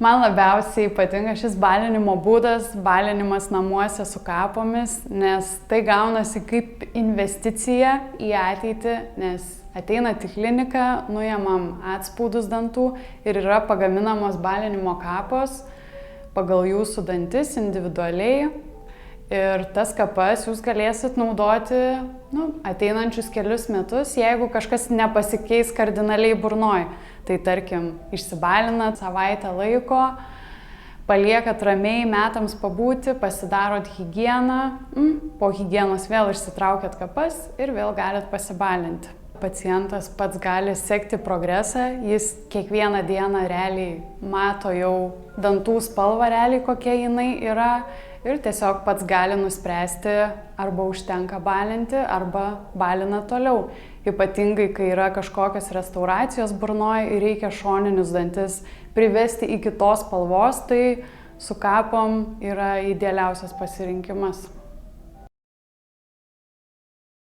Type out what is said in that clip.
Man labiausiai patinka šis balinimo būdas, balinimas namuose su kapomis, nes tai gaunasi kaip investicija į ateitį, nes ateinat į kliniką, nuimam atspaudus dantų ir yra pagaminamos balinimo kapos pagal jūsų dantis individualiai. Ir tas kapas jūs galėsit naudoti ateinančius kelius metus, jeigu kažkas nepasikeis kardinaliai burnoj. Tai tarkim, išsibalinat savaitę laiko, paliekat ramiai metams pabūti, pasidarot higieną, po higienos vėl išsitraukiat kapas ir vėl galit pasibalinti. Pacientas pats gali sekti progresą, jis kiekvieną dieną realiai mato jau dantų spalvą realiai, kokia jinai yra. Ir tiesiog pats gali nuspręsti, arba užtenka balinti, arba balina toliau. Ypatingai, kai yra kažkokios restauracijos burnoj ir reikia šoninius dantis privesti iki tos spalvos, tai su kapom yra idealiausias pasirinkimas.